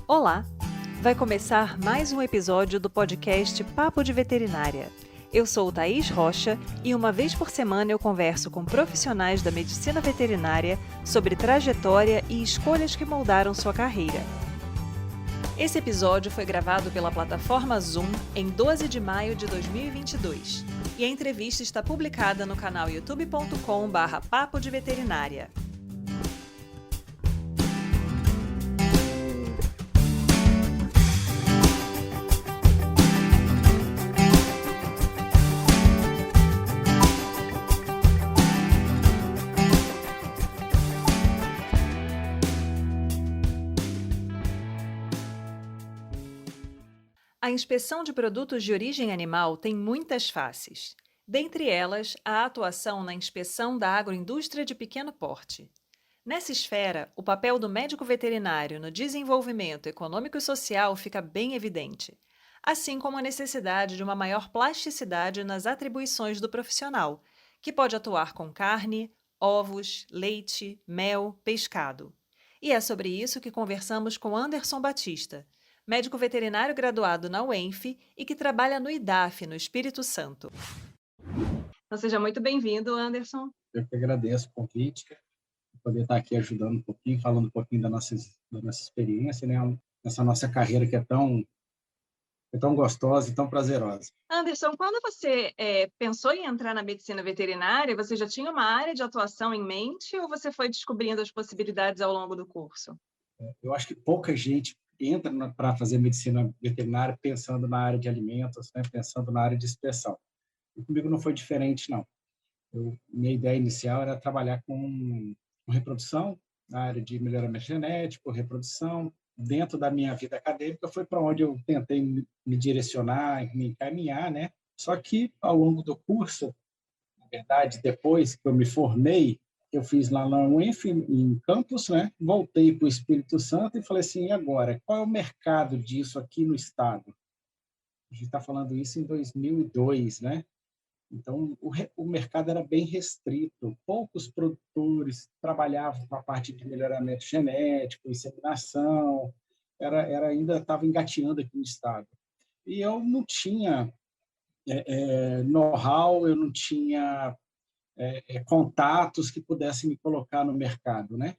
Olá! Vai começar mais um episódio do podcast Papo de Veterinária. Eu sou Thaís Rocha e uma vez por semana eu converso com profissionais da medicina veterinária sobre trajetória e escolhas que moldaram sua carreira. Esse episódio foi gravado pela plataforma Zoom em 12 de maio de 2022 e a entrevista está publicada no canal youtube.com/papo de veterinária. A inspeção de produtos de origem animal tem muitas faces. Dentre elas, a atuação na inspeção da agroindústria de pequeno porte. Nessa esfera, o papel do médico veterinário no desenvolvimento econômico e social fica bem evidente, assim como a necessidade de uma maior plasticidade nas atribuições do profissional, que pode atuar com carne, ovos, leite, mel, pescado. E é sobre isso que conversamos com Anderson Batista, médico veterinário graduado na UENF e que trabalha no IDAF, no Espírito Santo. Então, seja muito bem-vindo, Anderson. Eu que agradeço o convite, poder estar aqui ajudando um pouquinho, falando um pouquinho da nossa experiência, né? Essa nossa carreira que é tão gostosa e tão prazerosa. Anderson, quando você pensou em entrar na medicina veterinária, você já tinha uma área de atuação em mente ou você foi descobrindo as possibilidades ao longo do curso? Eu acho que pouca gente entra para fazer medicina veterinária pensando na área de alimentos, né? Pensando na área de inspeção. E comigo não foi diferente, não. Minha ideia inicial era trabalhar com reprodução, na área de melhoramento genético, reprodução. Dentro da minha vida acadêmica foi para onde eu tentei me direcionar, me encaminhar, né? Só que, ao longo do curso, na verdade, depois que eu me formei, eu fiz lá na UENF, em Campos, né? Voltei para o Espírito Santo e falei assim, e agora? Qual é o mercado disso aqui no estado? A gente está falando isso em 2002, né? Então, o mercado era bem restrito. Poucos produtores trabalhavam com a parte de melhoramento genético, inseminação. Ainda estava engateando aqui no estado. E eu não tinha know-how, eu não tinha contatos que pudessem me colocar no mercado, né?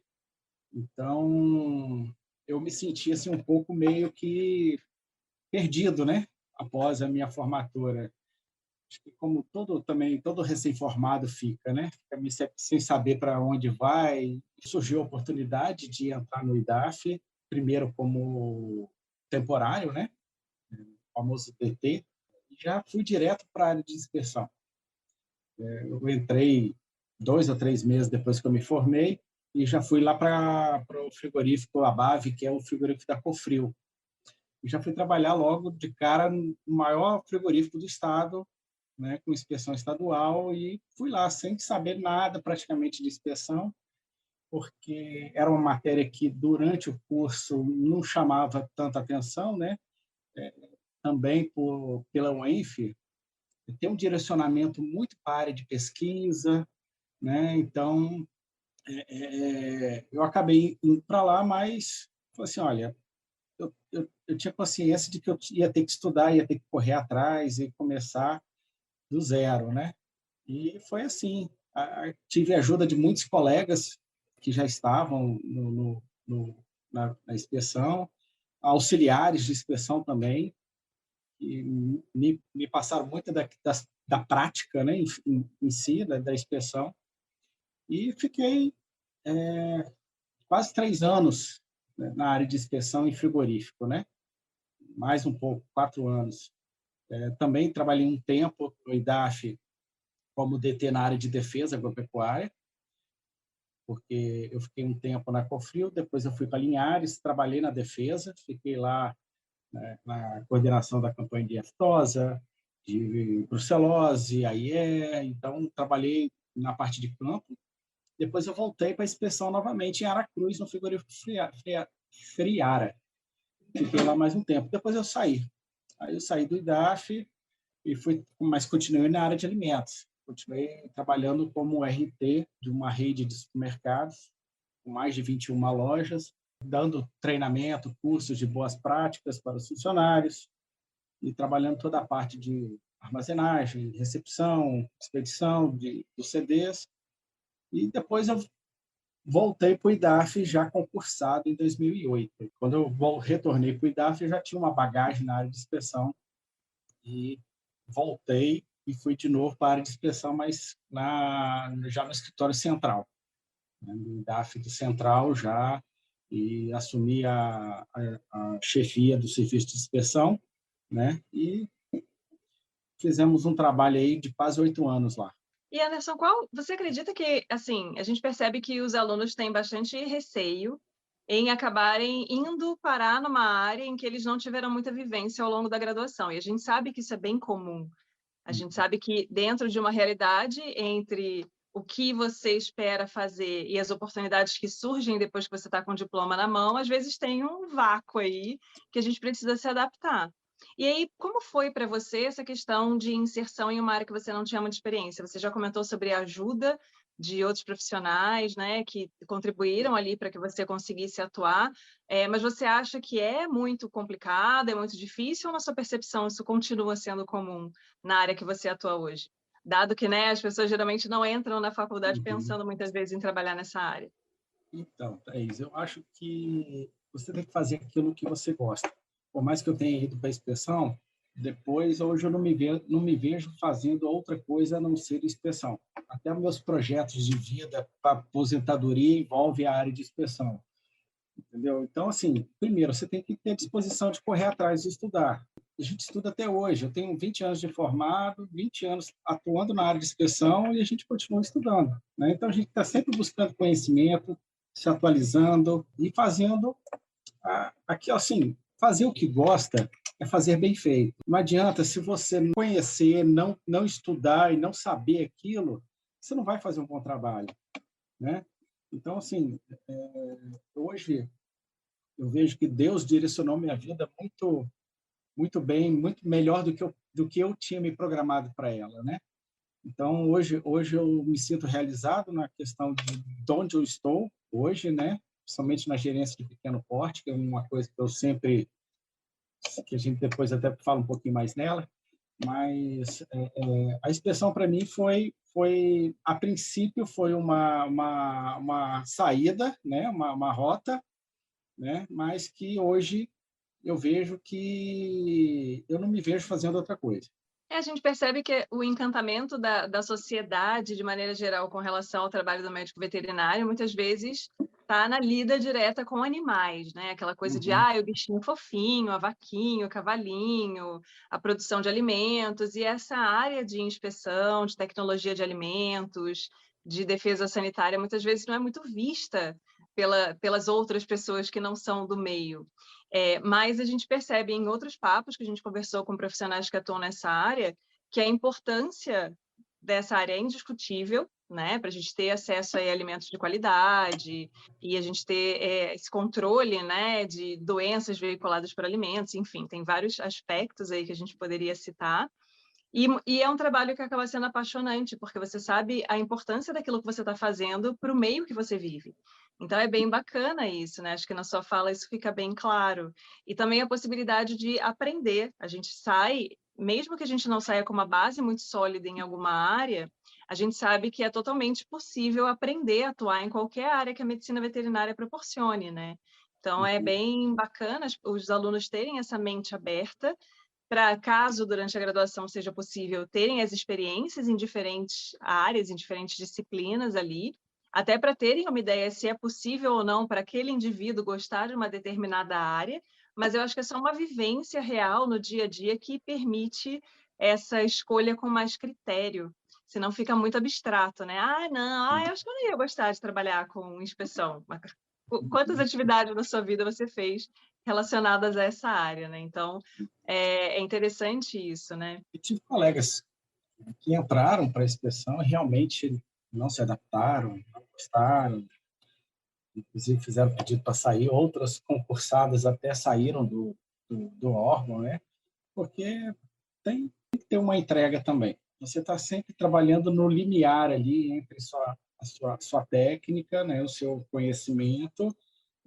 Então, eu me sentia assim, um pouco meio que perdido, né? Após a minha formatura. Acho que como todo recém-formado fica, né? Fica sem saber para onde vai. Surgiu a oportunidade de entrar no IDAF, primeiro como temporário, né? O famoso TT, e já fui direto para a área de inspeção. Eu entrei 2 ou 3 meses depois que eu me formei e já fui lá para o frigorífico Abave, que é o frigorífico da Cofril. E já fui trabalhar logo de cara no maior frigorífico do estado, né, com inspeção estadual, e fui lá sem saber nada praticamente de inspeção, porque era uma matéria que durante o curso não chamava tanta atenção, né? Também pela UENF, tem um direcionamento muito para a área de pesquisa, né? Então, eu acabei indo para lá, mas falei assim, olha, eu tinha consciência de que eu ia ter que estudar, ia ter que correr atrás e começar do zero, né? E foi assim. Tive a ajuda de muitos colegas que já estavam na inspeção, auxiliares de inspeção também, e me passaram muito da prática, né, em si, da inspeção. E fiquei quase 3 anos, né, na área de inspeção em frigorífico, né? Mais um pouco, 4 anos. Também trabalhei um tempo no IDAF como DT na área de defesa agropecuária, porque eu fiquei um tempo na Cofril, depois eu fui para Linhares, trabalhei na defesa, fiquei lá, né, na coordenação da campanha de aftosa, de brucelose, AIE, então trabalhei na parte de campo. Depois eu voltei para a inspeção novamente em Aracruz, no frigorífico Friara. Fiquei lá mais um tempo. Depois eu saí. Aí eu saí do IDAF e mas continuei na área de alimentos. Continuei trabalhando como RT de uma rede de supermercados, com mais de 21 lojas, dando treinamento, cursos de boas práticas para os funcionários e trabalhando toda a parte de armazenagem, recepção, expedição dos CDs. E depois eu voltei para o IDAF já concursado em 2008. Quando eu retornei para o IDAF, eu já tinha uma bagagem na área de inspeção e voltei e fui de novo para a área de inspeção, mas já no escritório central, né, no IDAF do Central já, e assumi a chefia do serviço de inspeção, né, e fizemos um trabalho aí de quase 8 anos lá. E Anderson, você acredita que, assim, a gente percebe que os alunos têm bastante receio em acabarem indo parar numa área em que eles não tiveram muita vivência ao longo da graduação. E a gente sabe que isso é bem comum. A gente sabe que dentro de uma realidade entre o que você espera fazer e as oportunidades que surgem depois que você está com o diploma na mão, às vezes tem um vácuo aí que a gente precisa se adaptar. E aí, como foi para você essa questão de inserção em uma área que você não tinha muita experiência? Você já comentou sobre a ajuda de outros profissionais, né, que contribuíram ali para que você conseguisse atuar, mas você acha que é muito complicado, é muito difícil, ou na sua percepção isso continua sendo comum na área que você atua hoje? Dado que, né, as pessoas geralmente não entram na faculdade Uhum. pensando muitas vezes em trabalhar nessa área. Então, Thaís, eu acho que você tem que fazer aquilo que você gosta. Por mais que eu tenha ido para a inspeção, depois, hoje eu não me vejo fazendo outra coisa a não ser inspeção. Até meus projetos de vida para aposentadoria envolvem a área de inspeção, entendeu? Então, assim, primeiro, você tem que ter disposição de correr atrás de estudar. A gente estuda até hoje. Eu tenho 20 anos de formado, 20 anos atuando na área de inspeção e a gente continua estudando, né? Então, a gente está sempre buscando conhecimento, se atualizando e fazendo aqui, assim, fazer o que gosta é fazer bem feito. Não adianta, se você não conhecer, não estudar e não saber aquilo, você não vai fazer um bom trabalho, né? Então, assim, hoje eu vejo que Deus direcionou minha vida muito bem, muito melhor do que eu tinha me programado para ela, né? Então, hoje eu me sinto realizado na questão de onde eu estou hoje, né? Principalmente na gerência de pequeno porte, que é uma coisa que eu sempre, que a gente depois até fala um pouquinho mais nela, mas a inspeção para mim a princípio, foi uma saída, né? Uma rota, né? Mas que hoje eu vejo que eu não me vejo fazendo outra coisa. A gente percebe que o encantamento da sociedade, de maneira geral, com relação ao trabalho do médico veterinário, muitas vezes está na lida direta com animais, né? Aquela coisa de, Uhum. o bichinho fofinho, a vaquinho, o cavalinho, a produção de alimentos, e essa área de inspeção, de tecnologia de alimentos, de defesa sanitária, muitas vezes não é muito vista pelas outras pessoas que não são do meio. Mas a gente percebe em outros papos que a gente conversou com profissionais que atuam nessa área, que a importância dessa área é indiscutível, né, para a gente ter acesso a alimentos de qualidade e a gente ter esse controle, né, de doenças veiculadas por alimentos, enfim, tem vários aspectos aí que a gente poderia citar. E é um trabalho que acaba sendo apaixonante, porque você sabe a importância daquilo que você está fazendo para o meio que você vive. Então, é bem bacana isso, né? Acho que na sua fala isso fica bem claro. E também a possibilidade de aprender. A gente sai, mesmo que a gente não saia com uma base muito sólida em alguma área, a gente sabe que é totalmente possível aprender a atuar em qualquer área que a medicina veterinária proporcione, né? Então, é bem bacana os alunos terem essa mente aberta para, caso durante a graduação seja possível, terem as experiências em diferentes áreas, em diferentes disciplinas ali, até para terem uma ideia se é possível ou não para aquele indivíduo gostar de uma determinada área, mas eu acho que é só uma vivência real no dia a dia que permite essa escolha com mais critério, senão fica muito abstrato, né? Não, eu acho que eu não ia gostar de trabalhar com inspeção. Quantas atividades na sua vida você fez relacionadas a essa área, né? Então, é interessante isso, né? E tive colegas que entraram para a inspeção e realmente não se adaptaram, não gostaram, inclusive fizeram pedido para sair, outras concursadas até saíram do órgão, né? Porque tem que ter uma entrega também. Você está sempre trabalhando no limiar ali entre sua técnica, né, o seu conhecimento,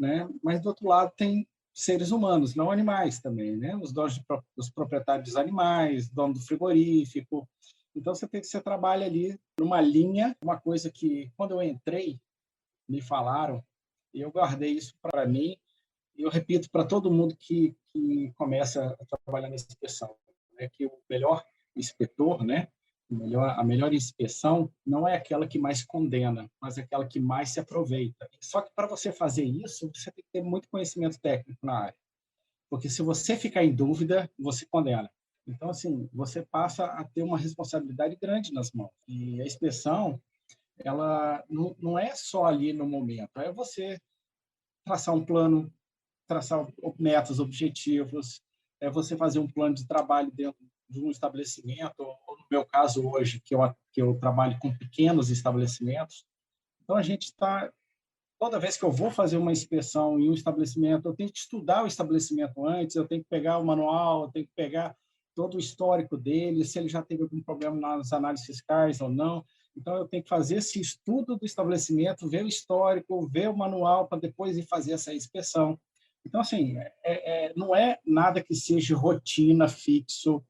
né? Mas do outro lado tem seres humanos, não animais também, né? Os donos os proprietários dos animais, dono do frigorífico. Então você trabalha ali numa linha, uma coisa que quando eu entrei me falaram e eu guardei isso para mim e eu repito para todo mundo que começa a trabalhar nessa inspeção, né? Que o melhor inspetor, né? A melhor inspeção não é aquela que mais condena, mas aquela que mais se aproveita. Só que para você fazer isso, você tem que ter muito conhecimento técnico na área, porque se você ficar em dúvida, você condena. Então, assim, você passa a ter uma responsabilidade grande nas mãos. E a inspeção, ela não é só ali no momento, é você traçar um plano, traçar metas, objetivos, é você fazer um plano de trabalho dentro de um estabelecimento, ou no meu caso hoje, que eu trabalho com pequenos estabelecimentos. Então, a gente está, toda vez que eu vou fazer uma inspeção em um estabelecimento, eu tenho que estudar o estabelecimento antes, eu tenho que pegar o manual, eu tenho que pegar todo o histórico dele, se ele já teve algum problema nas análises fiscais ou não. Então, eu tenho que fazer esse estudo do estabelecimento, ver o histórico, ver o manual, para depois ir fazer essa inspeção. Então, assim, não é nada que seja rotina, fixo,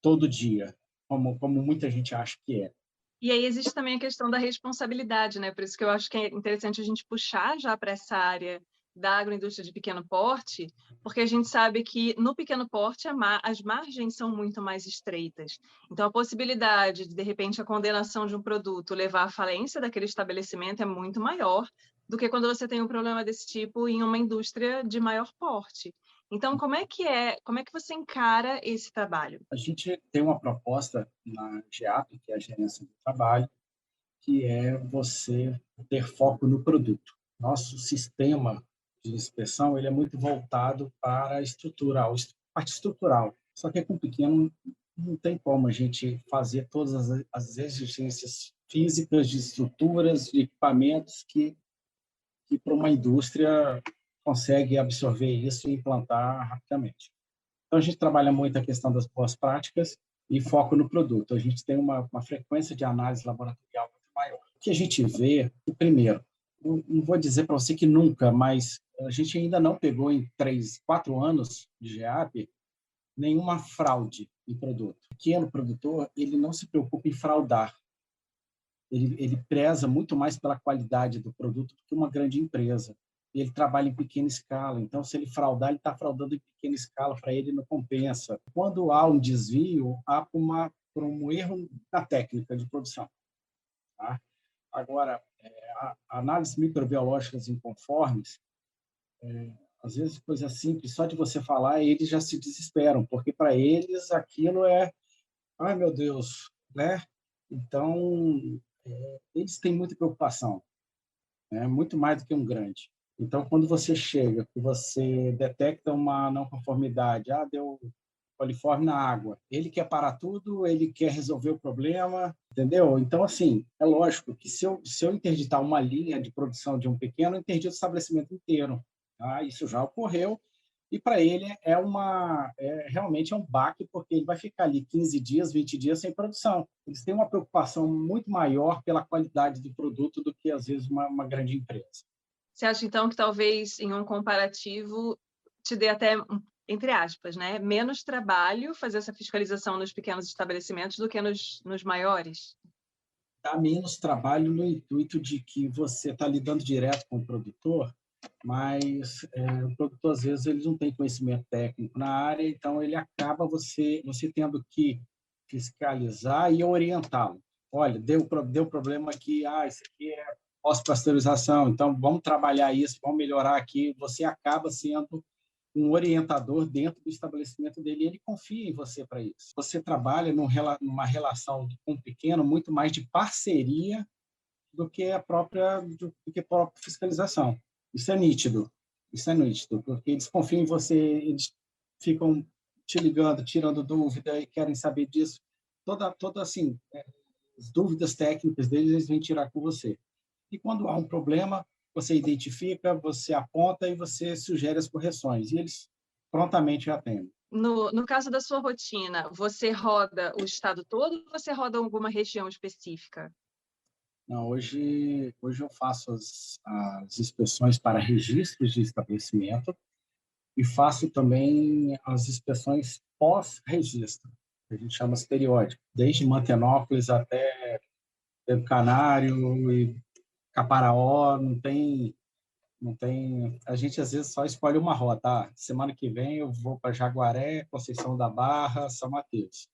todo dia, como muita gente acha que é. E aí existe também a questão da responsabilidade, né? Por isso que eu acho que é interessante a gente puxar já para essa área da agroindústria de pequeno porte, porque a gente sabe que no pequeno porte as margens são muito mais estreitas. Então, a possibilidade de repente, a condenação de um produto levar à falência daquele estabelecimento é muito maior do que quando você tem um problema desse tipo em uma indústria de maior porte. Então, como é que você encara esse trabalho? A gente tem uma proposta na GEAP, que é a Gerência do Trabalho, que é você ter foco no produto. Nosso sistema de inspeção ele é muito voltado para a estrutural, parte estrutural. Só que com pequeno não tem como a gente fazer todas as exigências físicas de estruturas, de equipamentos que para uma indústria consegue absorver isso e implantar rapidamente. Então, a gente trabalha muito a questão das boas práticas e foco no produto. A gente tem uma frequência de análise laboratorial muito maior. O que a gente vê, primeiro, não vou dizer para você que nunca, mas a gente ainda não pegou em 3, 4 anos de GEAP nenhuma fraude em produto. O pequeno produtor, ele não se preocupa em fraudar. Ele preza muito mais pela qualidade do produto do que uma grande empresa. Ele trabalha em pequena escala, então se ele fraudar, ele está fraudando em pequena escala, para ele não compensa. Quando há um desvio, há por um erro na técnica de produção. Tá? Agora, análises microbiológicas inconformes, às vezes coisa simples, só de você falar, eles já se desesperam, porque para eles aquilo é, ai meu Deus, né? Então, eles têm muita preocupação, né? Muito mais do que um grande. Então, quando você chega, que você detecta uma não conformidade, deu coliforme na água, ele quer parar tudo, ele quer resolver o problema, entendeu? Então, assim, é lógico que se eu interditar uma linha de produção de um pequeno, eu interdito o estabelecimento inteiro. Tá? Isso já ocorreu, e para ele realmente é um baque, porque ele vai ficar ali 15 dias, 20 dias sem produção. Eles têm uma preocupação muito maior pela qualidade do produto do que, às vezes, uma grande empresa. Você acha, então, que talvez em um comparativo te dê até, entre aspas, né, menos trabalho fazer essa fiscalização nos pequenos estabelecimentos do que nos maiores? Dá menos trabalho no intuito de que você está lidando direto com o produtor, mas o produtor, às vezes, ele não tem conhecimento técnico na área, então ele acaba você tendo que fiscalizar e orientá-lo. Olha, deu problema aqui, isso aqui é pós-pasteurização, então vamos trabalhar isso, vamos melhorar aqui. Você acaba sendo um orientador dentro do estabelecimento dele, e ele confia em você para isso. Você trabalha numa relação com o pequeno muito mais de parceria do que a própria fiscalização. Isso é nítido. Isso é nítido, porque eles confiam em você, eles ficam te ligando, tirando dúvida e querem saber disso. Toda assim, as dúvidas técnicas deles, eles vêm tirar com você. E quando há um problema, você identifica, você aponta e você sugere as correções. E eles prontamente atendem. No caso da sua rotina, você roda o estado todo ou você roda alguma região específica? Não, hoje eu faço as inspeções para registros de estabelecimento e faço também as inspeções pós-registro, que a gente chama as periódicas, desde Mantenópolis até Pedro Canário e Caparaó, não tem. A gente às vezes só escolhe uma rota. Semana que vem eu vou para Jaguaré, Conceição da Barra, São Mateus.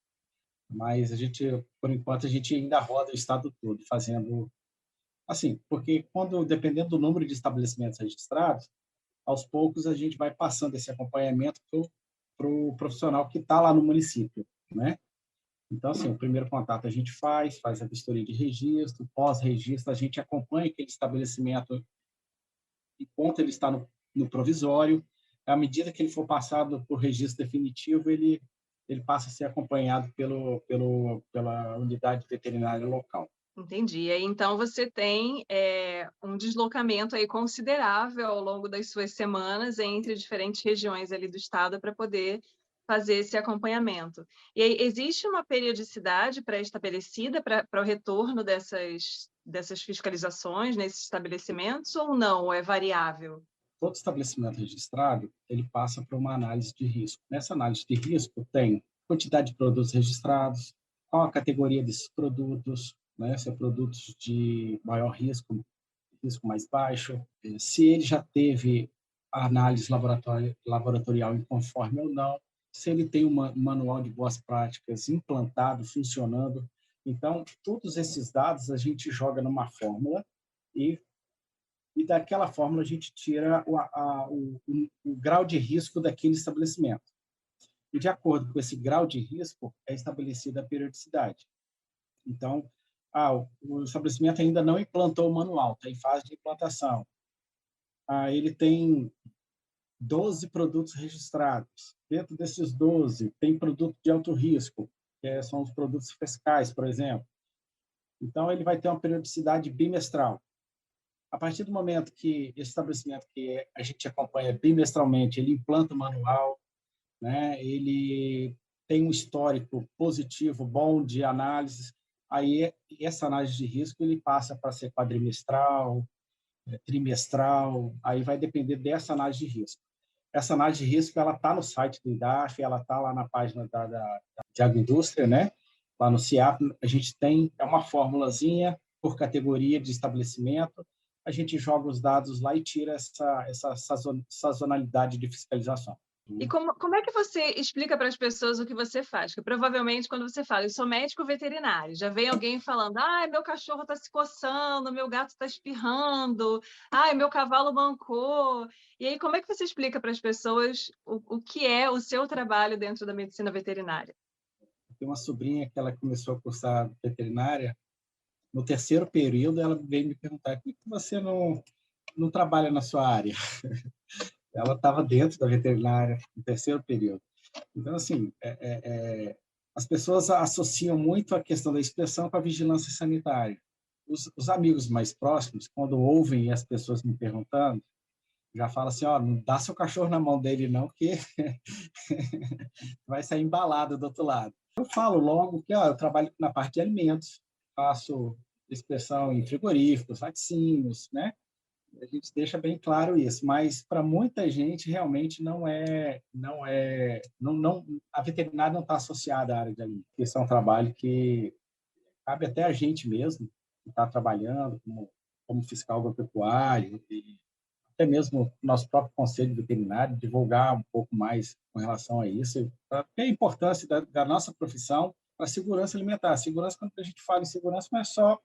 Mas a gente, por enquanto, a gente ainda roda o estado todo, fazendo assim, porque dependendo do número de estabelecimentos registrados, aos poucos a gente vai passando esse acompanhamento para o profissional que está lá no município, né? Então, assim, o primeiro contato a gente faz a vistoria de registro, pós-registro, a gente acompanha aquele estabelecimento enquanto ele está no provisório. À medida que ele for passado por registro definitivo, ele passa a ser acompanhado pela unidade veterinária local. Entendi. E aí, então, você tem um deslocamento aí considerável ao longo das suas semanas entre diferentes regiões ali do estado para poder fazer esse acompanhamento. E aí, existe uma periodicidade pré-estabelecida para o retorno dessas fiscalizações nesses estabelecimentos ou não? Ou é variável? Todo estabelecimento registrado, ele passa por uma análise de risco. Nessa análise de risco tem quantidade de produtos registrados, qual a categoria desses produtos, né? Se é produtos de maior risco, risco mais baixo, se ele já teve a análise laboratorial em conforme ou não, se ele tem um manual de boas práticas implantado, funcionando. Então, todos esses dados a gente joga numa fórmula e daquela fórmula a gente tira o grau de risco daquele estabelecimento. E de acordo com esse grau de risco é estabelecida a periodicidade. Então, o estabelecimento ainda não implantou o manual, está em fase de implantação. Ele tem 12 produtos registrados. Dentro desses 12, tem produto de alto risco, que são os produtos fiscais, por exemplo. Então, ele vai ter uma periodicidade bimestral. A partir do momento que esse estabelecimento que a gente acompanha bimestralmente, ele implanta o manual, né? Ele tem um histórico positivo, bom de análise, aí essa análise de risco ele passa para ser quadrimestral, trimestral, aí vai depender dessa análise de risco. Essa análise de risco ela está no site do IDAF, ela está lá na página de agroindústria, né? Lá no CIAP, a gente tem uma formulazinha por categoria de estabelecimento, a gente joga os dados lá e tira essa sazonalidade de fiscalização. E como é que você explica para as pessoas o que você faz? Porque provavelmente quando você fala, eu sou médico veterinário, já vem alguém falando, meu cachorro está se coçando, meu gato está espirrando, meu cavalo mancou. E aí, como é que você explica para as pessoas o que é o seu trabalho dentro da medicina veterinária? Tem uma sobrinha que ela começou a cursar veterinária, no terceiro período ela veio me perguntar, por que você não trabalha na sua área? Ela estava dentro da veterinária no terceiro período. Então, assim, as pessoas associam muito a questão da inspeção com a vigilância sanitária. Os amigos mais próximos, quando ouvem as pessoas me perguntando, já falam assim, não dá seu cachorro na mão dele não, porque vai sair embalado do outro lado. Eu falo logo que eu trabalho na parte de alimentos, faço inspeção em frigoríficos, laticínios, né? A gente deixa bem claro isso, mas para muita gente realmente não, a veterinária não está associada à área de alimentos. Esse é um trabalho que cabe até a gente mesmo, que está trabalhando como fiscal agropecuário, e até mesmo nosso próprio conselho veterinário, divulgar um pouco mais com relação a isso, para ter a importância da nossa profissão para a segurança alimentar. Segurança, quando a gente fala em segurança, não é só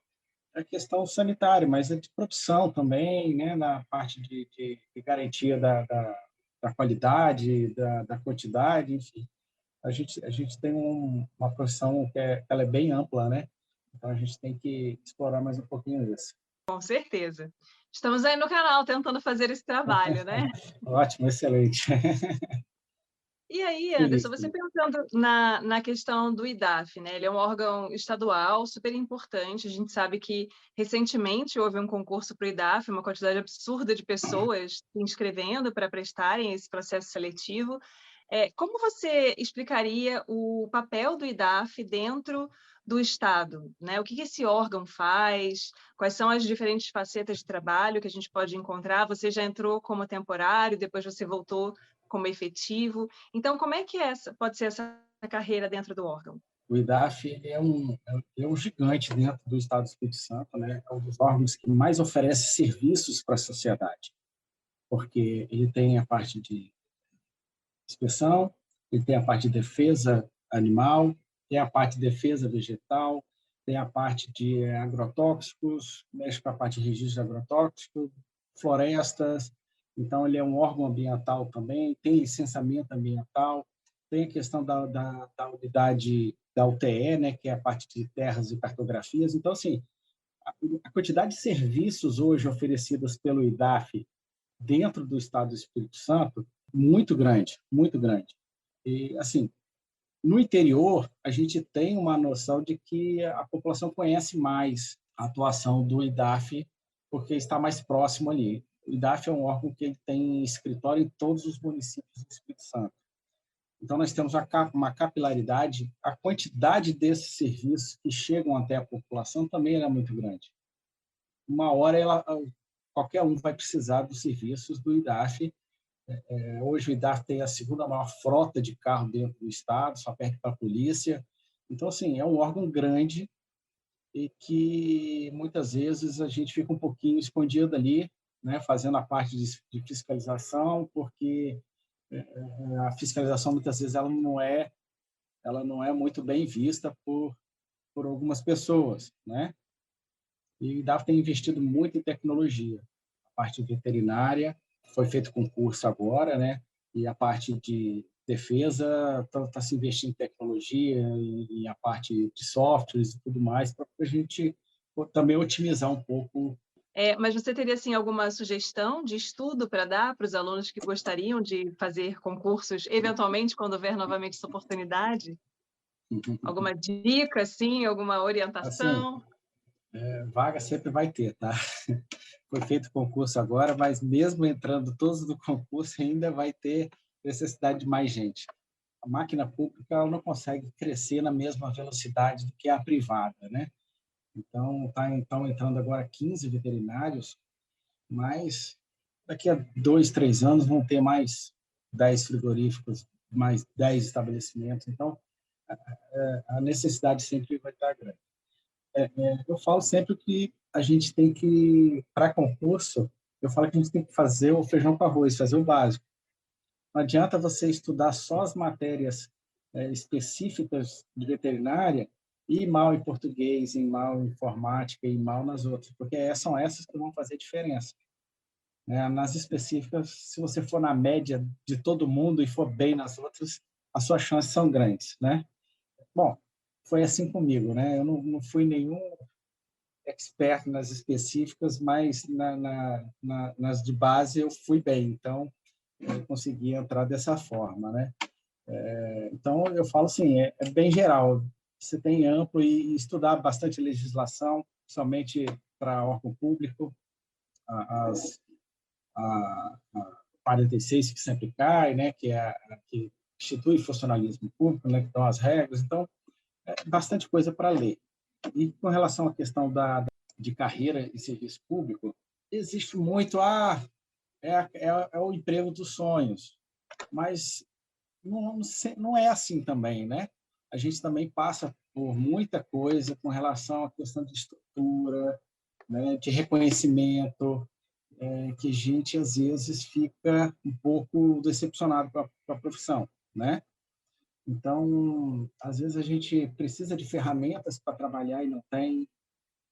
a questão sanitária, mas é de produção também, né, na parte de garantia da qualidade, da quantidade, enfim. A gente tem uma profissão ela é bem ampla, né? Então a gente tem que explorar mais um pouquinho isso. Com certeza. Estamos aí no canal tentando fazer esse trabalho, né? Ótimo, excelente. E aí, Anderson, você Isso. pensando na questão do IDAF, né? Ele é um órgão estadual super importante. A gente sabe que recentemente houve um concurso para o IDAF, uma quantidade absurda de pessoas se inscrevendo para prestarem esse processo seletivo. Como você explicaria o papel do IDAF dentro do Estado, né? O que esse órgão faz? Quais são as diferentes facetas de trabalho que a gente pode encontrar? Você já entrou como temporário, depois você voltou como efetivo. Então, como é que pode ser essa carreira dentro do órgão? O IDAF ele é um gigante dentro do Estado do Espírito Santo, né? É um dos órgãos que mais oferece serviços para a sociedade, porque ele tem a parte de inspeção, ele tem a parte de defesa animal, tem a parte de defesa vegetal, tem a parte de agrotóxicos, mexe com a parte de registro de agrotóxicos, florestas. Então, ele é um órgão ambiental também, tem licenciamento ambiental, tem a questão da unidade da UTE, né, que é a parte de terras e cartografias. Então, assim, a quantidade de serviços hoje oferecidos pelo IDAF dentro do Estado do Espírito Santo, muito grande, muito grande. E, assim, no interior, a gente tem uma noção de que a população conhece mais a atuação do IDAF, porque está mais próximo ali. O IDAF é um órgão que tem escritório em todos os municípios do Espírito Santo. Então, nós temos uma capilaridade, a quantidade desses serviços que chegam até a população também é muito grande. Uma hora, qualquer um vai precisar dos serviços do IDAF. Hoje o IDAF tem a segunda maior frota de carro dentro do estado, só perde para a polícia. Então, assim, é um órgão grande e que muitas vezes a gente fica um pouquinho escondido ali, né, fazendo a parte de fiscalização, porque a fiscalização muitas vezes ela não é muito bem vista por algumas pessoas, né? E o IDAF tem investido muito em tecnologia. A parte veterinária, foi feito concurso agora, né? E a parte de defesa está se investindo em tecnologia e a parte de softwares e tudo mais para a gente também otimizar um pouco. Mas você teria assim alguma sugestão de estudo para dar para os alunos que gostariam de fazer concursos, eventualmente quando houver novamente essa oportunidade? Alguma dica, assim, alguma Assim, orientação? vaga sempre vai ter, tá? Foi feito concurso agora, mas mesmo entrando todos do concurso, ainda vai ter necessidade de mais gente. A máquina pública ela não consegue crescer na mesma velocidade do que a privada, né? Então, estão entrando agora 15 veterinários, mas daqui a 2, 3 anos vão ter mais 10 frigoríficos, mais 10 estabelecimentos. Então, a necessidade sempre vai estar grande. Eu falo sempre que a gente tem que, para concurso, eu falo que a gente tem que fazer o feijão com arroz, fazer o básico. Não adianta você estudar só as matérias específicas de veterinária e ir mal em português, ir mal em informática, e ir mal nas outras, porque são essas que vão fazer diferença. Né? Nas específicas, se você for na média de todo mundo e for bem nas outras, as suas chances são grandes, né? Bom, foi assim comigo, né? Eu não fui nenhum expert nas específicas, mas nas de base eu fui bem, então eu consegui entrar dessa forma, né? Então eu falo assim, é bem geral. Você tem amplo e estudar bastante legislação, somente para órgão público, as a 46 que sempre cai, né? Que é a que institui funcionalismo público, né? Que estão as regras. Então bastante coisa para ler. E com relação à questão de carreira e serviço público, existe muito é o emprego dos sonhos, mas não é assim também, né? A gente também passa por muita coisa com relação à questão de estrutura, né, de reconhecimento, que a gente às vezes fica um pouco decepcionado com a profissão, né? Então, às vezes a gente precisa de ferramentas para trabalhar e não tem,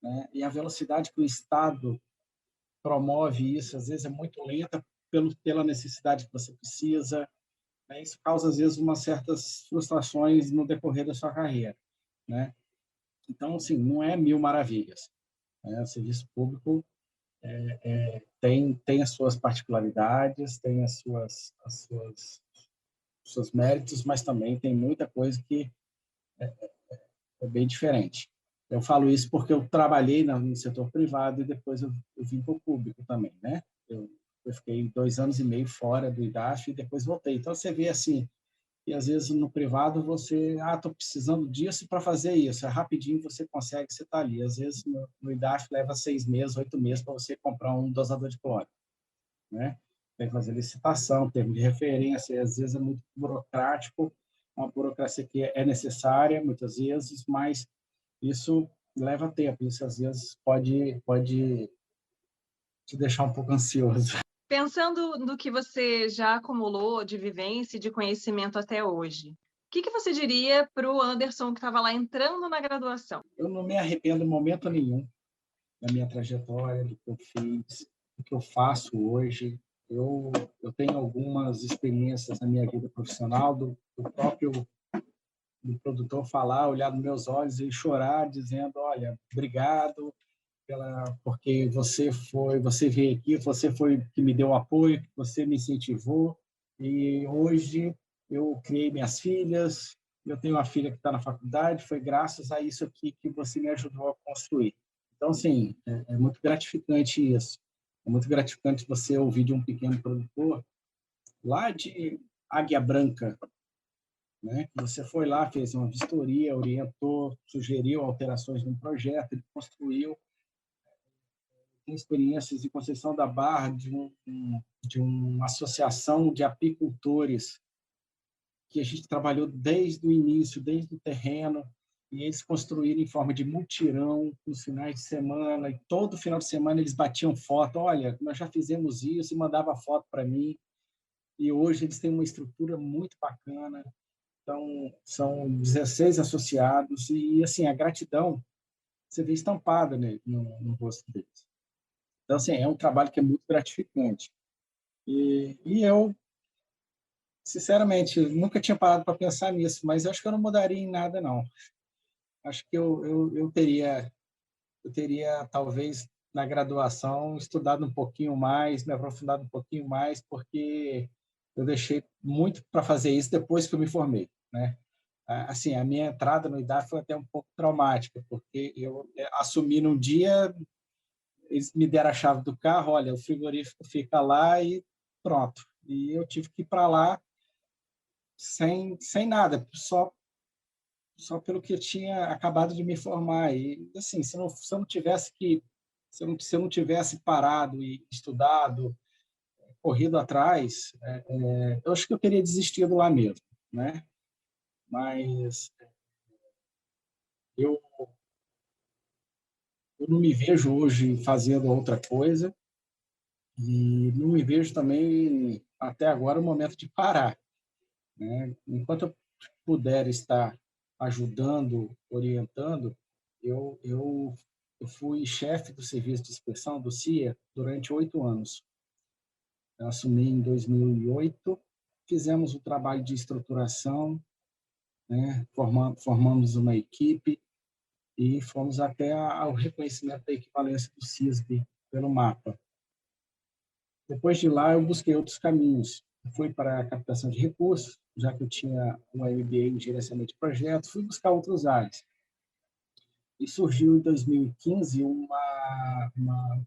né? E a velocidade que o Estado promove isso, às vezes é muito lenta pela necessidade que você precisa, né? Isso causa, às vezes, umas certas frustrações no decorrer da sua carreira, né? Então, assim, não é mil maravilhas, né? O serviço público tem as suas particularidades, tem os seus méritos, mas também tem muita coisa que é bem diferente. Eu falo isso porque eu trabalhei no setor privado e depois eu vim para o público também, né? Eu fiquei 2 anos e meio fora do IDAF e depois voltei. Então, você vê, assim, E às vezes no privado você, estou precisando disso para fazer isso, é rapidinho você consegue, você está ali. Às vezes no IDAF leva 6 meses, 8 meses para você comprar um dosador de cloro, né? Tem que fazer licitação, termo de referência, e às vezes é muito burocrático, uma burocracia que é necessária muitas vezes, mas isso leva tempo, isso às vezes pode te deixar um pouco ansioso. Pensando no que você já acumulou de vivência e de conhecimento até hoje, o que você diria para o Anderson que estava lá entrando na graduação? Eu não me arrependo em momento nenhum da minha trajetória, do que eu fiz, do que eu faço hoje. Eu tenho algumas experiências na minha vida profissional, do próprio do produtor falar, olhar nos meus olhos e chorar, dizendo: olha, obrigado porque você veio aqui, você foi que me deu apoio, que você me incentivou, e hoje eu criei minhas filhas, eu tenho uma filha que está na faculdade, foi graças a isso aqui que você me ajudou a construir. Então, assim, é muito gratificante isso. É muito gratificante você ouvir de um pequeno produtor lá de Águia Branca, né? Você foi lá, fez uma vistoria, orientou, sugeriu alterações no projeto, ele construiu. Tem experiências em Conceição da Barra de uma associação de apicultores que a gente trabalhou desde o início, desde o terreno, e eles construíram em forma de mutirão nos finais de semana, e todo final de semana eles batiam foto, olha, nós já fizemos isso, e mandava foto para mim, e hoje eles têm uma estrutura muito bacana, então são 16 associados, e assim, a gratidão você vê estampada, né, no rosto deles. Então, assim, é um trabalho que é muito gratificante. E eu, sinceramente, nunca tinha parado para pensar nisso, mas eu acho que eu não mudaria em nada, não. Acho que eu teria, talvez, na graduação, estudado um pouquinho mais, me aprofundado um pouquinho mais, porque eu deixei muito para fazer isso depois que eu me formei, né? Assim, a minha entrada no IDAF foi até um pouco traumática, porque eu assumi num dia, eles me deram a chave do carro, olha, o frigorífico fica lá e pronto. E eu tive que ir para lá sem nada, só pelo que eu tinha acabado de me formar. E assim, se eu não tivesse se eu não tivesse parado e estudado, corrido atrás, eu acho que eu teria desistido lá mesmo, né? Mas eu, eu não me vejo hoje fazendo outra coisa e não me vejo também até agora o momento de parar, né? Enquanto eu puder estar ajudando, orientando, eu fui chefe do serviço de inspeção do CIA durante 8 anos. Eu assumi em 2008, fizemos o trabalho de estruturação, né? Formamos uma equipe e fomos até ao reconhecimento da equivalência do CISB pelo mapa. Depois de lá, eu busquei outros caminhos. Fui para a captação de recursos, já que eu tinha uma MBA em gerenciamento de projetos, fui buscar outros áreas. E surgiu em 2015 um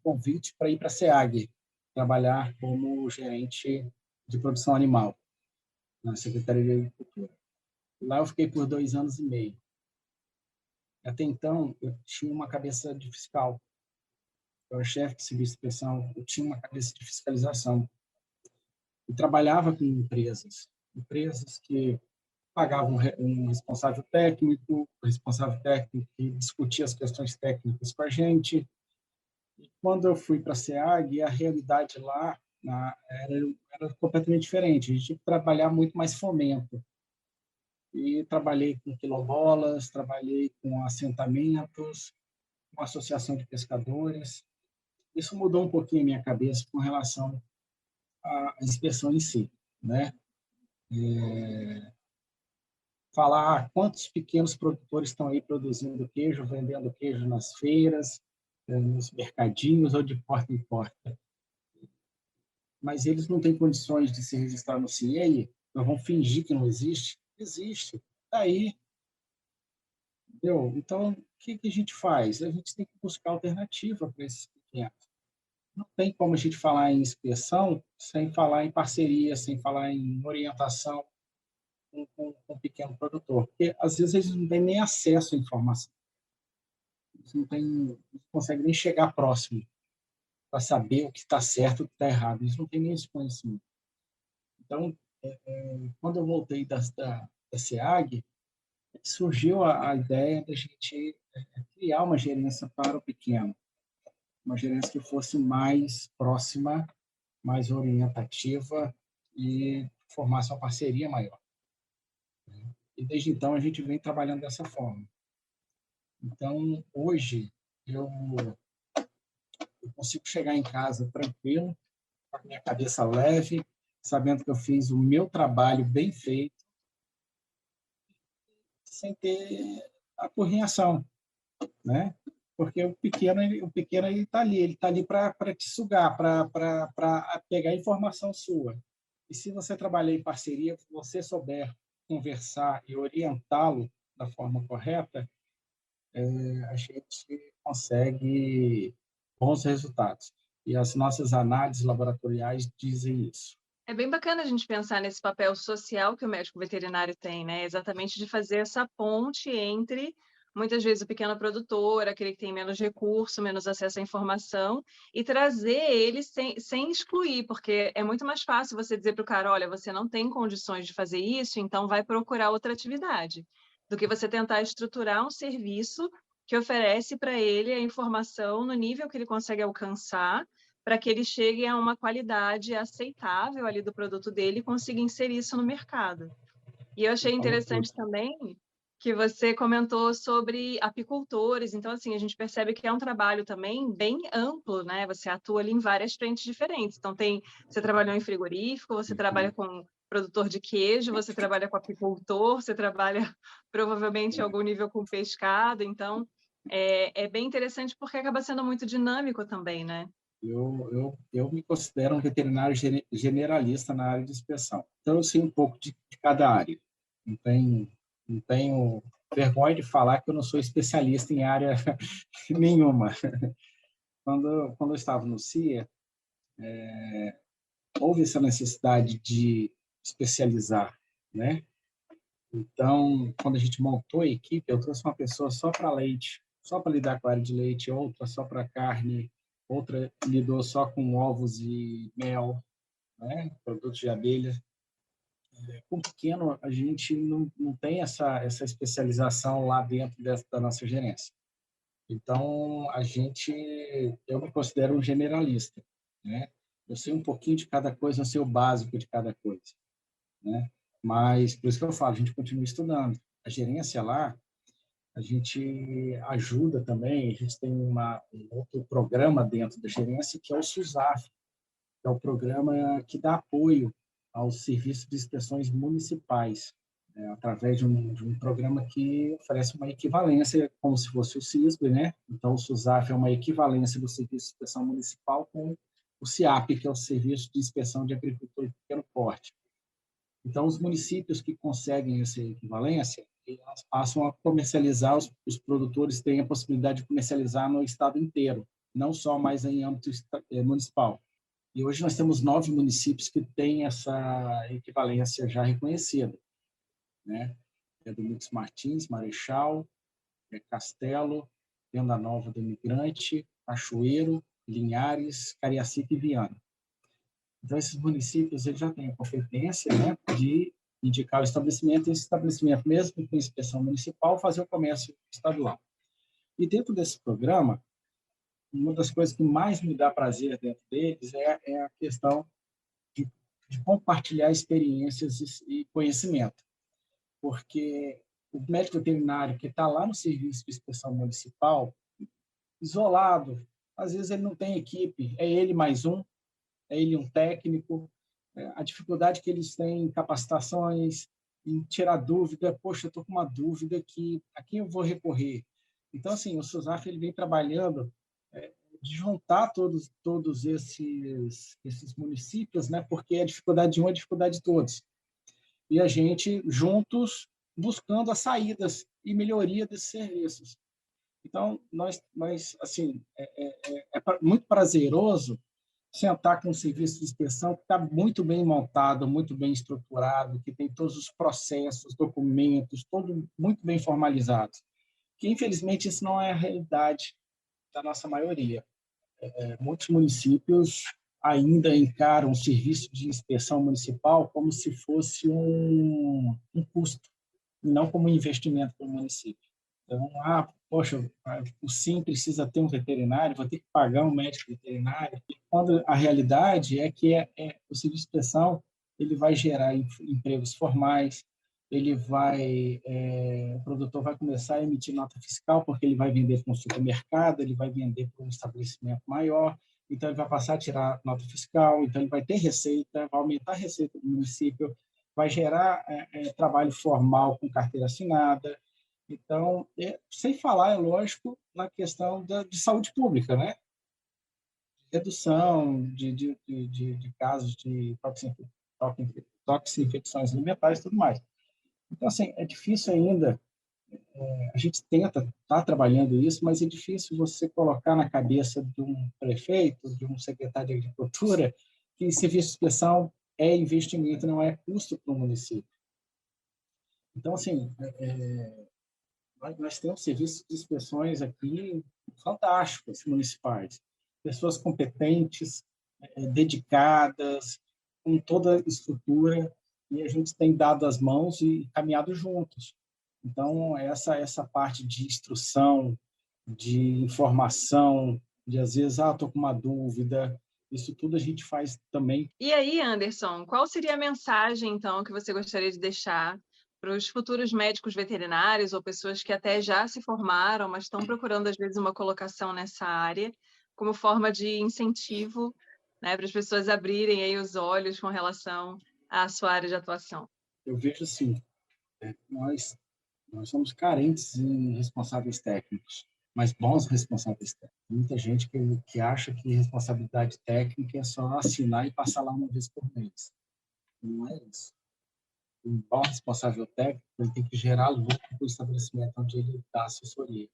convite para ir para a SEAG, trabalhar como gerente de produção animal, na Secretaria de Agricultura. Lá eu fiquei por 2 anos e meio. Até então, eu tinha uma cabeça de fiscal. Eu era chefe de serviço de inspeção, eu tinha uma cabeça de fiscalização. E trabalhava com empresas que pagavam um responsável técnico que discutia as questões técnicas com a gente. E quando eu fui para a SEAG, a realidade lá era completamente diferente. A gente tinha que trabalhar muito mais fomento. E trabalhei com quilombolas, trabalhei com assentamentos, com associação de pescadores. Isso mudou um pouquinho a minha cabeça com relação à inspeção em si, né? Falar quantos pequenos produtores estão aí produzindo queijo, vendendo queijo nas feiras, nos mercadinhos ou de porta em porta. Mas eles não têm condições de se registrar no CIEI, nós vamos fingir que não existe? Existe. Está aí. Entendeu? Então, o que a gente faz? A gente tem que buscar alternativa para esses pequenos. Não tem como a gente falar em inspeção sem falar em parceria, sem falar em orientação. com o pequeno produtor, porque às vezes eles não têm nem acesso à informação, eles não conseguem nem chegar próximo para saber o que está certo e o que está errado, eles não têm nem esse conhecimento. Então, quando eu voltei da SEAG, surgiu a ideia da gente criar uma gerência para o pequeno, uma gerência que fosse mais próxima, mais orientativa e formasse uma parceria maior. E desde então a gente vem trabalhando dessa forma. Então, hoje, eu consigo chegar em casa tranquilo, com a minha cabeça leve, sabendo que eu fiz o meu trabalho bem feito, sem ter apurrinhação, né? Porque o pequeno ele está ali para te sugar, para pegar informação sua. E se você trabalhar em parceria, se você souber conversar e orientá-lo da forma correta, a gente consegue bons resultados. E as nossas análises laboratoriais dizem isso. É bem bacana a gente pensar nesse papel social que o médico veterinário tem, né? Exatamente de fazer essa ponte entre, muitas vezes, o pequeno produtor, aquele que tem menos recurso, menos acesso à informação, e trazer ele sem excluir, porque é muito mais fácil você dizer para o cara, olha, você não tem condições de fazer isso, então vai procurar outra atividade, do que você tentar estruturar um serviço que oferece para ele a informação no nível que ele consegue alcançar, para que ele chegue a uma qualidade aceitável ali do produto dele e consiga inserir isso no mercado. E eu achei Falou tudo. interessante também que você comentou sobre apicultores, então, assim, a gente percebe que é um trabalho também bem amplo, né? Você atua ali em várias frentes diferentes. Então, você trabalhou em frigorífico, você trabalha com produtor de queijo, você trabalha com apicultor, você trabalha provavelmente em algum nível com pescado, então é bem interessante porque acaba sendo muito dinâmico também, né? Eu me considero um veterinário generalista na área de inspeção. Então, eu sei um pouco de cada área. Não tenho vergonha de falar que eu não sou especialista em área nenhuma. Quando eu estava no CIA, houve essa necessidade de especializar, né? Então, quando a gente montou a equipe, eu trouxe uma pessoa só para leite, só para lidar com a área de leite, outra só para carne, outra lidou só com ovos e mel, né? Produtos de abelha. Com pequeno, a gente não tem essa especialização lá dentro da nossa gerência. Então, eu me considero um generalista, né? Eu sei um pouquinho de cada coisa, eu sei o básico de cada coisa, né? Mas, por isso que eu falo, a gente continua estudando. A gerência lá, a gente ajuda também, a gente tem um outro programa dentro da gerência, que é o SUSAF, que é o programa que dá apoio aos serviços de inspeções municipais, né, através de um programa que oferece uma equivalência, como se fosse o CISB, né? Então, o SUSAF é uma equivalência do Serviço de Inspeção Municipal com o CIAP, que é o Serviço de Inspeção de Agricultura de Pequeno Porte. Então, os municípios que conseguem essa equivalência, elas passam a comercializar, os produtores têm a possibilidade de comercializar no estado inteiro, não só mais em âmbito municipal. E hoje nós temos 9 municípios que têm essa equivalência já reconhecida, né? É Domingos Martins, Marechal, Castelo, Venda Nova do Imigrante, Cachoeiro, Linhares, Cariacica e Viana. Então, esses municípios eles já têm a competência, né, de indicar o estabelecimento, e esse estabelecimento, mesmo com inspeção municipal, fazer o comércio estadual. E dentro desse programa, uma das coisas que mais me dá prazer dentro deles é a questão de, de compartilhar experiências e conhecimento, porque o médico veterinário que está lá no serviço de inspeção municipal, isolado, às vezes ele não tem equipe, é ele mais um, é ele um técnico, a dificuldade que eles têm em capacitações, em tirar dúvida, poxa, eu estou com uma dúvida aqui, a quem eu vou recorrer? Então, assim, o SUSAF ele vem trabalhando de juntar todos esses municípios, né? Porque a dificuldade de um é a dificuldade de todos. E a gente, juntos, buscando as saídas e melhoria desses serviços. Então, nós assim, muito prazeroso sentar com um serviço de inspeção que está muito bem montado, muito bem estruturado, que tem todos os processos, documentos, todo muito bem formalizado. Que, infelizmente, isso não é a realidade da nossa maioria. Muitos municípios ainda encaram o serviço de inspeção municipal como se fosse um custo, e não como um investimento para o município. Então, poxa, o SIM precisa ter um veterinário, vou ter que pagar um médico veterinário. E quando a realidade é que o serviço de inspeção ele vai gerar empregos formais, o produtor vai começar a emitir nota fiscal porque ele vai vender para um supermercado, ele vai vender para um estabelecimento maior, então ele vai passar a tirar nota fiscal, então ele vai ter receita, vai aumentar a receita do município, vai gerar trabalho formal com carteira assinada. Então, sem falar, é lógico, na questão de saúde pública, né? Redução de casos de toxinfecções alimentares e tudo mais. Então, assim, é difícil ainda, a gente tá trabalhando isso, mas é difícil você colocar na cabeça de um prefeito, de um secretário de agricultura, que serviço de inspeção é investimento, não é custo para o município. Então, assim, nós temos serviços de inspeções aqui fantásticos, municipais. Pessoas competentes, dedicadas, com toda a estrutura, e a gente tem dado as mãos e caminhado juntos. Então, essa parte de instrução, de informação, de às vezes, estou com uma dúvida, isso tudo a gente faz também. E aí, Anderson, qual seria a mensagem, então, que você gostaria de deixar para os futuros médicos veterinários ou pessoas que até já se formaram, mas estão procurando, às vezes, uma colocação nessa área, como forma de incentivo, né, para as pessoas abrirem aí os olhos com relação à sua área de atuação? Eu vejo assim, nós somos carentes em responsáveis técnicos, mas bons responsáveis técnicos. Muita gente que acha que responsabilidade técnica é só assinar e passar lá uma vez por mês. Não é isso. Um bom responsável técnico ele tem que gerar lucro para o estabelecimento onde ele dá assessoria.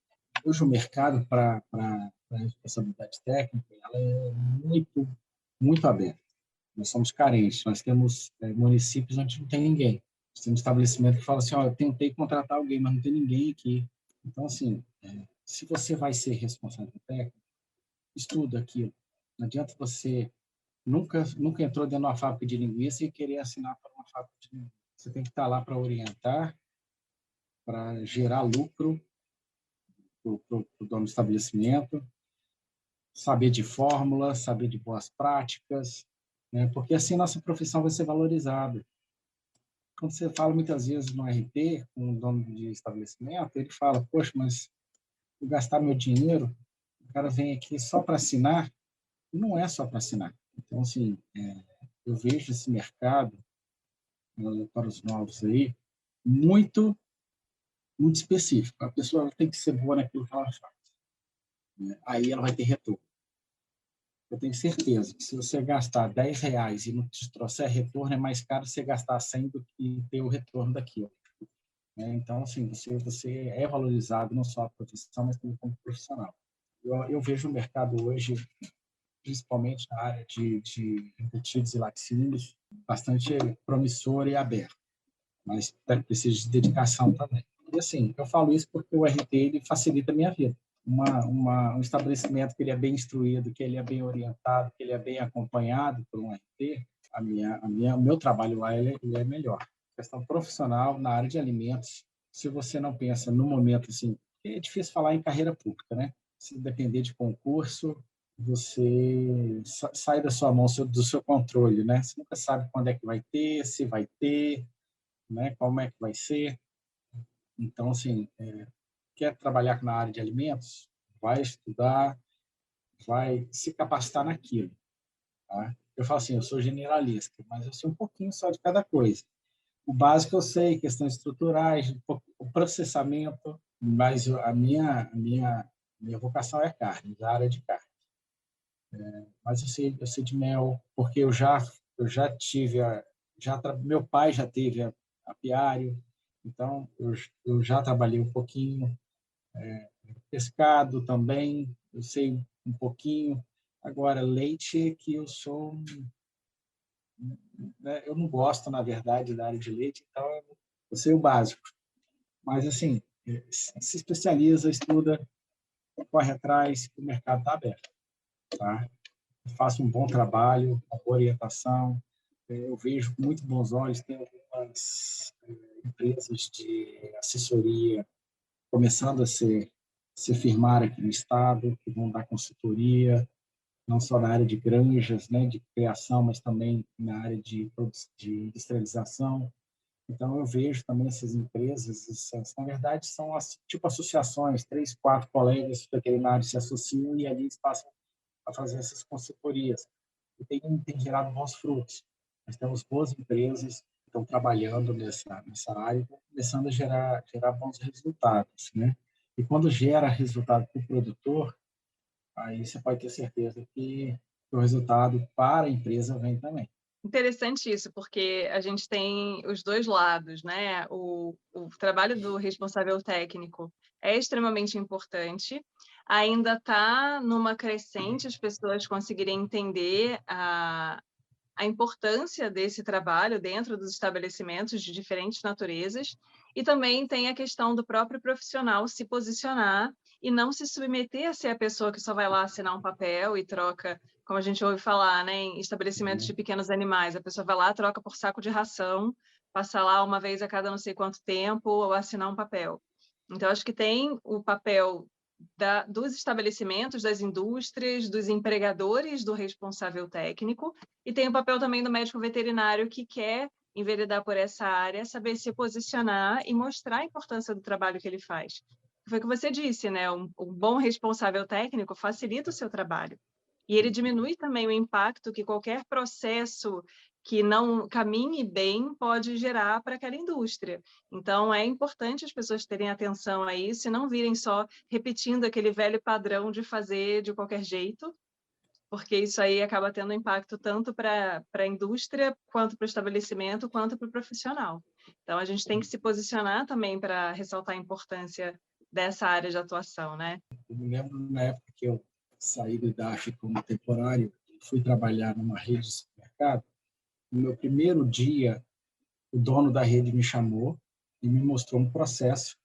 Hoje o mercado para a responsabilidade técnica ela é muito aberto. Nós somos carentes. Nós temos municípios onde não tem ninguém. Nós temos estabelecimento que fala assim, eu tentei contratar alguém, mas não tem ninguém aqui. Então, assim, se você vai ser responsável técnico, estuda aquilo. Não adianta você nunca entrou dentro de uma fábrica de linguiça e querer assinar para uma fábrica de linguiça. Você tem que estar lá para orientar, para gerar lucro para o dono do estabelecimento, saber de fórmulas, saber de boas práticas, né? Porque assim nossa profissão vai ser valorizada. Quando você fala muitas vezes no RT com o dono de estabelecimento, ele fala, poxa, mas vou gastar meu dinheiro, o cara vem aqui só para assinar, e não é só para assinar. Então, assim, eu vejo esse mercado, para os novos aí, muito, muito específico. A pessoa tem que ser boa naquilo que ela faz, né? Aí ela vai ter retorno. Eu tenho certeza que se você gastar R$ 10 e não te trouxer retorno, é mais caro você gastar 100 do que ter o retorno daquilo, né? Então, assim, você é valorizado não só a profissão, mas também como profissional. Eu vejo o mercado hoje, principalmente na área de embutidos e laticínios, bastante promissor e aberto, mas precisa de dedicação também. E, assim, eu falo isso porque o RT ele facilita a minha vida. Um estabelecimento que ele é bem instruído, que ele é bem orientado, que ele é bem acompanhado por um RT, o meu trabalho lá ele é melhor. Questão profissional na área de alimentos, se você não pensa no momento assim, é difícil falar em carreira pública, né? Se depender de concurso, você sai da sua mão, do seu controle, né? Você nunca sabe quando é que vai ter, se vai ter, né? Como é que vai ser. Então, assim, quer trabalhar na área de alimentos, vai estudar, vai se capacitar naquilo. Tá? Eu falo assim, eu sou generalista, mas eu sei um pouquinho só de cada coisa. O básico eu sei, questões estruturais, o processamento, mas minha vocação é carne, a área de carne. Mas eu sei de mel, porque eu já tive, meu pai já teve apiário, então eu já trabalhei um pouquinho. Pescado também, eu sei um pouquinho. Agora, leite que eu sou, né, eu não gosto, na verdade, da área de leite, então eu sei o básico. Mas, assim, se especializa, estuda, corre atrás, o mercado está aberto, tá? Faço um bom trabalho, uma boa orientação, eu vejo com muito bons olhos, tem algumas empresas de assessoria começando se firmar aqui no estado, que vão dar consultoria, não só na área de granjas, né, de criação, mas também na área de industrialização. Então, eu vejo também essas empresas, na verdade, são tipo associações, 3, 4 colegas veterinários se associam e ali eles passam a fazer essas consultorias. E tem gerado bons frutos. Nós temos boas empresas que estão trabalhando nessa área e estão começando a gerar bons resultados, né? E quando gera resultado para o produtor, aí você pode ter certeza que o resultado para a empresa vem também. Interessante isso, porque a gente tem os dois lados, né? O trabalho do responsável técnico é extremamente importante, ainda está numa crescente as pessoas conseguirem entender a importância desse trabalho dentro dos estabelecimentos de diferentes naturezas, e também tem a questão do próprio profissional se posicionar e não se submeter a ser a pessoa que só vai lá assinar um papel e troca, como a gente ouve falar, né, em estabelecimentos de pequenos animais, a pessoa vai lá, troca por saco de ração, passa lá uma vez a cada não sei quanto tempo ou assinar um papel. Então, acho que tem o papel dos estabelecimentos, das indústrias, dos empregadores, do responsável técnico, e tem o papel também do médico veterinário que quer enveredar por essa área, saber se posicionar e mostrar a importância do trabalho que ele faz. Foi o que você disse, né? Um bom responsável técnico facilita o seu trabalho. E ele diminui também o impacto que qualquer processo que não caminhe bem pode gerar para aquela indústria. Então, é importante as pessoas terem atenção a isso e não virem só repetindo aquele velho padrão de fazer de qualquer jeito, porque isso aí acaba tendo impacto tanto para a indústria, quanto para o estabelecimento, quanto para o profissional. Então, a gente tem que se posicionar também para ressaltar a importância dessa área de atuação, né? Eu me lembro na época que eu saí do IDAF como temporário, fui trabalhar numa rede de supermercado. No meu primeiro dia, o dono da rede me chamou e me mostrou um processo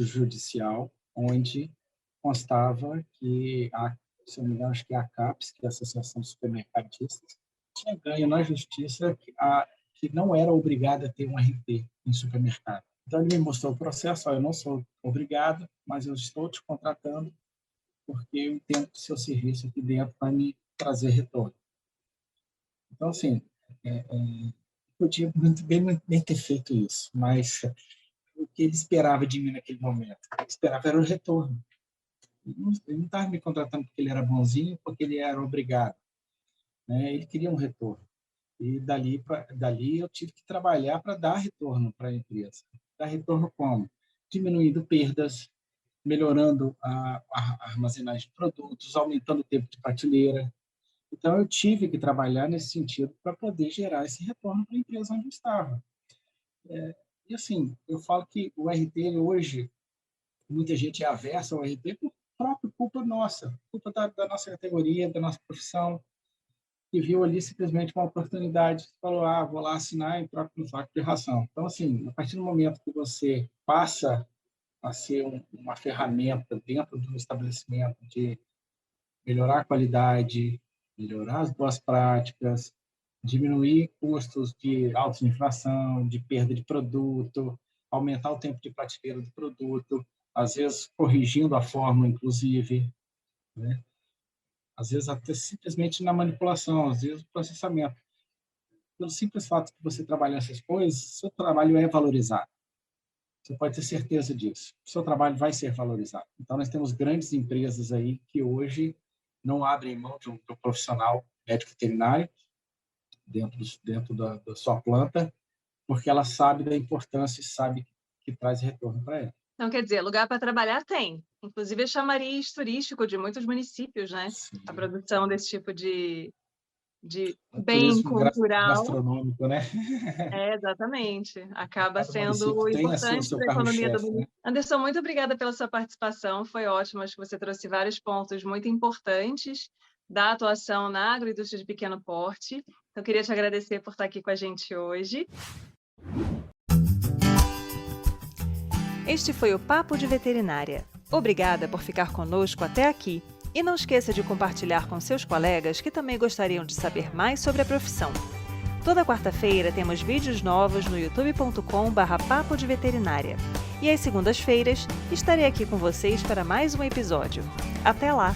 judicial, onde constava que se eu não me engano, acho que é a CAPES, que é a Associação de Supermercadistas, tinha ganho na justiça que não era obrigada a ter um RT em supermercado. Então, ele me mostrou o processo: eu não sou obrigado, mas eu estou te contratando porque eu entendo que o seu serviço aqui dentro vai me trazer retorno. Então, assim, podia muito bem ter feito isso, mas o que ele esperava de mim naquele momento? Ele esperava era o retorno. Ele não estava me contratando porque ele era bonzinho, porque ele era obrigado, né? Ele queria um retorno. E dali eu tive que trabalhar para dar retorno para a empresa. Dar retorno como? Diminuindo perdas, melhorando a armazenagem de produtos, aumentando o tempo de prateleira. Então, eu tive que trabalhar nesse sentido para poder gerar esse retorno para a empresa onde eu estava. E, assim, eu falo que o RT hoje, muita gente é aversa ao RT por própria culpa nossa, culpa da nossa categoria, da nossa profissão, que viu ali simplesmente uma oportunidade, falou: vou lá assinar e troco no saco de ração. Então, assim, a partir do momento que você passa a ser uma ferramenta dentro do estabelecimento de melhorar a qualidade, melhorar as boas práticas, diminuir custos de autoinflação, de perda de produto, aumentar o tempo de prateleira do produto, às vezes corrigindo a fórmula, inclusive, né? Às vezes até simplesmente na manipulação, às vezes no processamento. Pelo simples fato de você trabalhar essas coisas, seu trabalho é valorizado. Você pode ter certeza disso. O seu trabalho vai ser valorizado. Então, nós temos grandes empresas aí que hoje não abrem mão de um profissional médico veterinário dentro da sua planta, porque ela sabe da importância e sabe que traz retorno para ela. Então, quer dizer, lugar para trabalhar tem. Inclusive, é chamariz turístico de muitos municípios, né? A Sim. produção desse tipo de O bem turismo cultural. gastronômico, né? É, exatamente. Acaba Cada município sendo tem o importante seu para a economia do carro-chefe, município. né? Anderson, muito obrigada pela sua participação, foi ótimo. Acho que você trouxe vários pontos muito importantes da atuação na agroindústria de pequeno porte. Então, queria te agradecer por estar aqui com a gente hoje. Este foi o Papo de Veterinária. Obrigada por ficar conosco até aqui. E não esqueça de compartilhar com seus colegas que também gostariam de saber mais sobre a profissão. Toda quarta-feira temos vídeos novos no youtube.com/papo de veterinária. E às segundas-feiras estarei aqui com vocês para mais um episódio. Até lá!